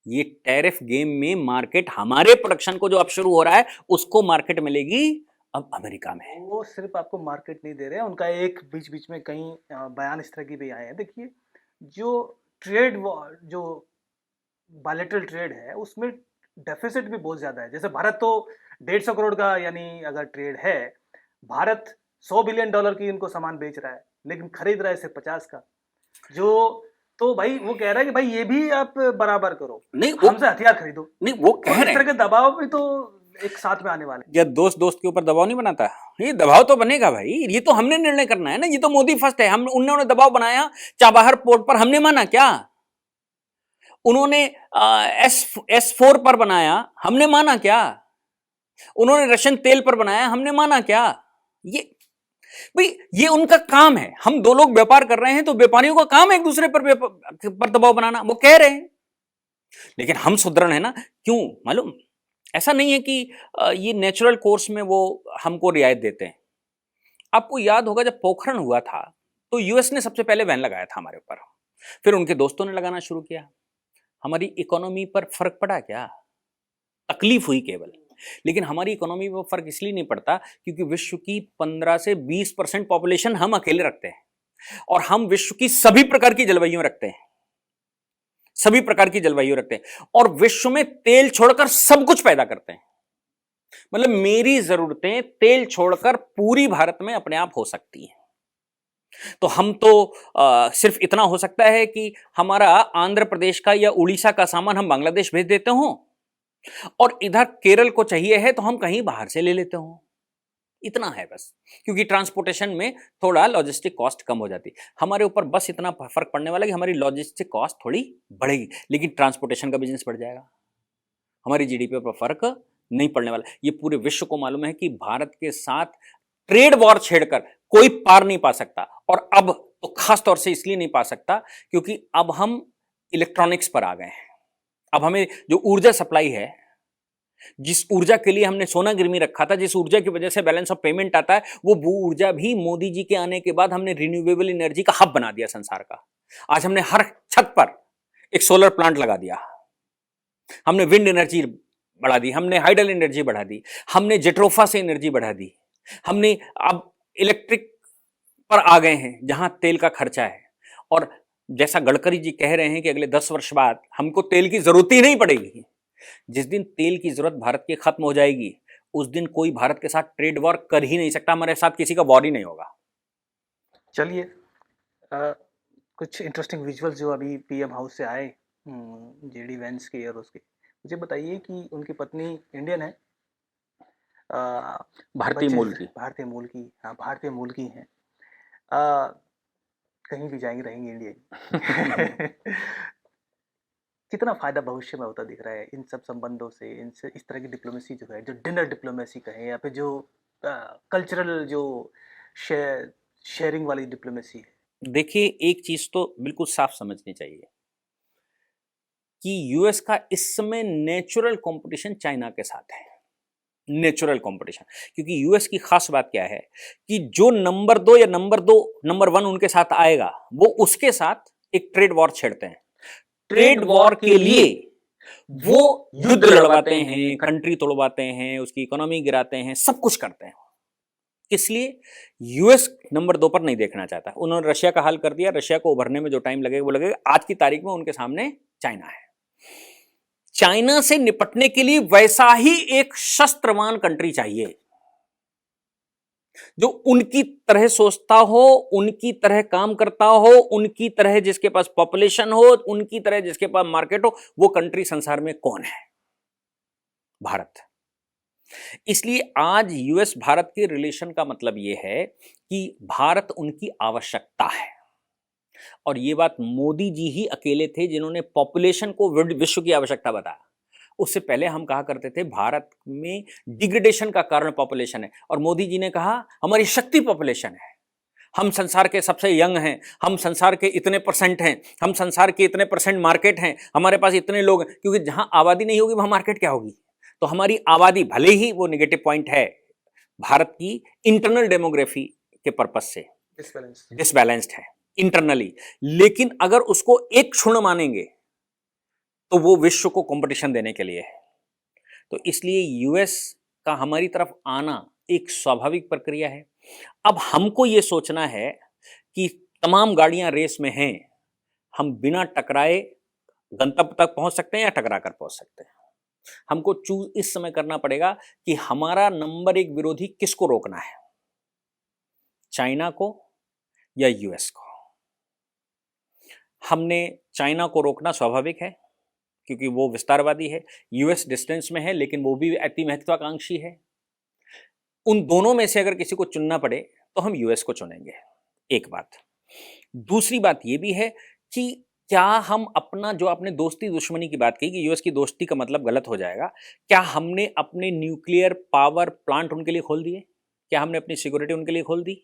ये टैरिफ गेम में मार्केट हमारे प्रोडक्शन को जो अब शुरू हो रहा है उसको मार्केट मिलेगी अब अमेरिका में। वो सिर्फ आपको मार्केट नहीं दे रहे हैं, उनका एक बीच बीच में कई बयान इस तरह की भी आए हैं। देखिए, जो ट्रेड, जो बायलैटरल ट्रेड है उसमें डेफिसिट भी बहुत ज्यादा है। जैसे भारत तो 150 करोड़ का, यानी अगर ट्रेड है, भारत $100 बिलियन की इनको सामान बेच रहा है, लेकिन खरीद रहा है सिर्फ 50 का। जो तो भाई वो कह रहा है कि भाई ये भी आप बराबर करो, नहीं हमसे हथियार खरीदो। नहीं, वो कह रहे हैं, इस तरह के दबाव भी तो एक साथ में आने वाले। या दोस्त दोस्त के ऊपर दबाव नहीं बनाता? ये दबाव तो बनेगा भाई, ये तो हमने निर्णय करना है ना, ये तो मोदी फर्स्ट है, हम उन्होंने दबाव बनाया चाबहार पोर्ट पर, हमने माना क्या? उन्होंने S4 पर बनाया, हमने माना क्या? उन्होंने रशियन तेल पर बनाया, हमने माना क्या? ये भाई ये उनका काम है। हम दो लोग व्यापार कर रहे हैं तो व्यापारियों का काम है एक दूसरे पर दबाव बनाना, वो कह रहे हैं। लेकिन हम सुदृढ़ है ना, क्यों मालूम? ऐसा नहीं है कि ये नेचुरल कोर्स में वो हमको रियायत देते हैं। आपको याद होगा जब पोखरण हुआ था तो यूएस ने सबसे पहले बैन लगाया था हमारे ऊपर, फिर उनके दोस्तों ने लगाना शुरू किया। हमारी इकोनॉमी पर फर्क पड़ा क्या? तकलीफ हुई केवल, लेकिन हमारी इकोनॉमी पर फर्क इसलिए नहीं पड़ता क्योंकि विश्व की 15 से 20% पॉपुलेशन हम अकेले रखते हैं और हम विश्व की सभी प्रकार की जलवायु रखते हैं, सभी प्रकार की जलवायु रखते हैं और विश्व में तेल छोड़कर सब कुछ पैदा करते हैं। मतलब मेरी जरूरतें तेल छोड़कर पूरी भारत में अपने आप हो सकती हैं। तो हम तो सिर्फ इतना हो सकता है कि हमारा आंध्र प्रदेश का या उड़ीसा का सामान हम बांग्लादेश भेज देते हो और इधर केरल को चाहिए है तो हम कहीं बाहर से ले लेते हो, इतना है बस। क्योंकि ट्रांसपोर्टेशन में थोड़ा लॉजिस्टिक कॉस्ट कम हो जाती, हमारे ऊपर बस इतना फर्क पड़ने वाला कि हमारी लॉजिस्टिक कॉस्ट थोड़ी बढ़ेगी, लेकिन ट्रांसपोर्टेशन का बिजनेस बढ़ जाएगा, हमारी जीडीपी पर फर्क नहीं पड़ने वाला। ये पूरे विश्व को मालूम है कि भारत के साथ ट्रेड वॉर छेड़कर कोई पार नहीं पा सकता, और अब तो खास तौर से इसलिए नहीं पा सकता क्योंकि अब हम इलेक्ट्रॉनिक्स पर आ गए हैं। अब हमें जो ऊर्जा सप्लाई है, जिस ऊर्जा के लिए हमने सोना गिरवी रखा था, जिस ऊर्जा की वजह से बैलेंस ऑफ पेमेंट आता है, वो भू ऊर्जा भी मोदी जी के आने के बाद हमने रिन्यूएबल एनर्जी का हब बना दिया संसार का। आज हमने हर छत पर एक सोलर प्लांट लगा दिया, हमने विंड एनर्जी बढ़ा दी, हमने हाइडल एनर्जी बढ़ा दी, हमने जेट्रोफा से एनर्जी बढ़ा दी, हमने अब इलेक्ट्रिक पर आ गए हैं जहां तेल का खर्चा है। और जैसा गडकरी जी कह रहे हैं कि अगले 10 वर्ष बाद हमको तेल की जरूरत ही नहीं पड़ेगी। जिस दिन तेल की जरूरत भारत की खत्म हो जाएगी उस दिन कोई भारत के साथ ट्रेड वॉर कर ही नहीं सकता, हमारे साथ किसी का वॉर ही नहीं होगा। चलिए, कुछ इंटरेस्टिंग विजुअल्स जो अभी पीएम हाउस से आए जेडी वेंस के और उसके, मुझे बताइए कि उनकी पत्नी इंडियन है, भारतीय मूल की, हाँ भारतीय मूल की हैं, कहीं भी जाएंगी रहेंगी इंडिया कितना फायदा भविष्य में होता दिख रहा है इन सब संबंधों से, इनसे इस तरह की डिप्लोमेसी जो है, जो डिनर डिप्लोमेसी कहें या फिर जो कल्चरल जो शेयरिंग वाली डिप्लोमेसी है। देखिए एक चीज तो बिल्कुल साफ समझनी चाहिए कि यूएस का इस समय नेचुरल कंपटीशन चाइना के साथ है, नेचुरल कंपटीशन। क्योंकि यूएस की खास बात क्या है कि जो नंबर 2 या नंबर 1 उनके साथ आएगा वो उसके साथ एक ट्रेड वॉर छेड़ते हैं। ट्रेड वॉर के लिए वो युद्ध लड़वाते हैं, कंट्री तोड़वाते हैं, उसकी इकोनॉमी गिराते हैं, सब कुछ करते हैं। इसलिए यूएस नंबर 2 पर नहीं देखना चाहता। उन्होंने रशिया का हाल कर दिया, रशिया को उभरने में जो टाइम लगेगा वो लगेगा। आज की तारीख में उनके सामने चाइना है। चाइना से निपटने के लिए वैसा ही एक शस्त्रवान कंट्री चाहिए जो उनकी तरह सोचता हो, उनकी तरह काम करता हो, उनकी तरह जिसके पास पॉपुलेशन हो, उनकी तरह जिसके पास मार्केट हो। वो कंट्री संसार में कौन है? भारत। इसलिए आज यूएस भारत के रिलेशन का मतलब यह है कि भारत उनकी आवश्यकता है। और यह बात मोदी जी ही अकेले थे जिन्होंने पॉपुलेशन को विश्व की आवश्यकता बताया। उससे पहले हम कहा करते थे भारत में डिग्रेडेशन का कारण पॉपुलेशन है, और मोदी जी ने कहा हमारी शक्ति पॉपुलेशन है, हम संसार के सबसे यंग हैं, हम संसार के इतने परसेंट हैं, हम संसार के इतने परसेंट मार्केट हैं, हमारे पास इतने लोग हैं। क्योंकि जहां आबादी नहीं होगी वहां मार्केट क्या होगी? तो हमारी आबादी भले ही वो नेगेटिव पॉइंट है भारत की इंटरनल डेमोग्राफी के पर्पज से डिसबैलेंस्ड है इंटरनली, लेकिन अगर उसको एक क्षुण मानेंगे तो वो विश्व को कंपटीशन देने के लिए है। तो इसलिए यूएस का हमारी तरफ आना एक स्वाभाविक प्रक्रिया है। अब हमको ये सोचना है कि तमाम गाड़ियां रेस में हैं, हम बिना टकराए गंतव्य तक पहुंच सकते हैं या टकरा कर पहुंच सकते हैं। हमको चूज इस समय करना पड़ेगा कि हमारा नंबर 1 विरोधी किसको रोकना है, चाइना को या यूएस को। हमने चाइना को रोकना स्वाभाविक है क्योंकि वो विस्तारवादी है, यूएस डिस्टेंस में है लेकिन वो भी अति महत्वाकांक्षी है। उन दोनों में से अगर किसी को चुनना पड़े तो हम यूएस को चुनेंगे, एक बात। दूसरी बात ये भी है कि क्या हम अपना, जो आपने दोस्ती दुश्मनी की बात की कि यूएस की दोस्ती का मतलब गलत हो जाएगा, क्या हमने अपने न्यूक्लियर पावर प्लांट उनके लिए खोल दिए? क्या हमने अपनी सिक्योरिटी उनके लिए खोल दी?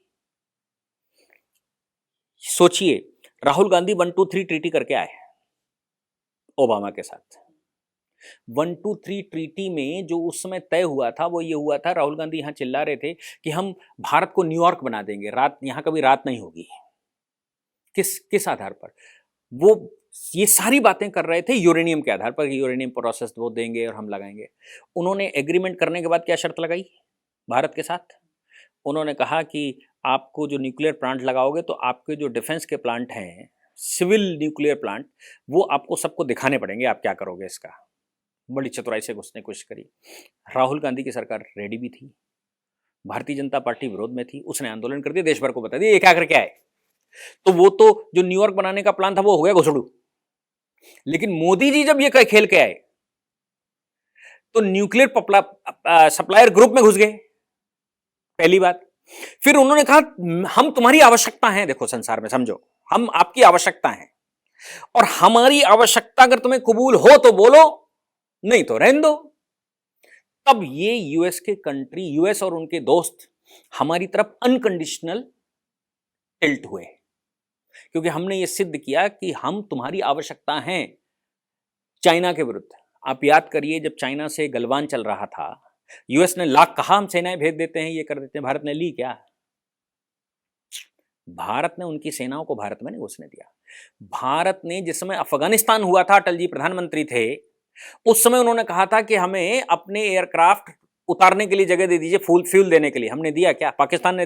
सोचिए, राहुल गांधी 123 ट्रीटी करके आए ओबामा के साथ। 123 ट्रीटी में जो उस समय तय हुआ था वो ये हुआ था, राहुल गांधी यहां चिल्ला रहे थे कि हम भारत को न्यूयॉर्क बना देंगे, रात यहां कभी रात नहीं होगी। किस किस आधार पर? वो ये सारी बातें कर रहे थे यूरेनियम के आधार पर, यूरेनियम प्रोसेस वो देंगे और हम लगाएंगे। उन्होंने एग्रीमेंट करने के बाद क्या शर्त लगाई भारत के साथ? उन्होंने कहा कि आपको जो न्यूक्लियर प्लांट लगाओगे तो आपके जो डिफेंस के प्लांट हैं, सिविल न्यूक्लियर प्लांट, वो आपको सबको दिखाने पड़ेंगे, आप क्या करोगे इसका। बड़ी चतुराई से घुसने की कोशिश करी। राहुल गांधी की सरकार रेडी भी थी, भारतीय जनता पार्टी विरोध में थी, उसने आंदोलन कर दिया, देश भर को बता दिया ये क्या करके आए। तो वो तो जो न्यूयॉर्क बनाने का प्लान था वो हो गया घुसड़ू। लेकिन मोदी जी जब ये खेल के आए तो न्यूक्लियर सप्लायर ग्रुप में घुस गए, पहली बात। फिर उन्होंने कहा हम तुम्हारी आवश्यकता है, देखो संसार में समझो, हम आपकी आवश्यकता है और हमारी आवश्यकता अगर तुम्हें कबूल हो तो बोलो, नहीं तो रहने दो। तब ये यूएस और उनके दोस्त हमारी तरफ अनकंडीशनल टिल्ट हुए, क्योंकि हमने ये सिद्ध किया कि हम तुम्हारी आवश्यकता है चाइना के विरुद्ध। आप याद करिए, जब चाइना से गलवान चल रहा था, यूएस ने लाख कहा हम सेनाएं भेज देते हैं, ये कर देते हैं, भारत ने ली क्या? भारत ने उनकी सेनाओं को भारत में नहीं घुसने दिया। भारत ने जिस समय अफगानिस्तान हुआ था, अटल जी प्रधानमंत्री थे, उस समय उन्होंने कहा था कि हमें अपने एयरक्राफ्ट उतारने के लिए जगह दे दीजिए, फ्यूल देने के लिए। हमने दिया क्या? पाकिस्तान ने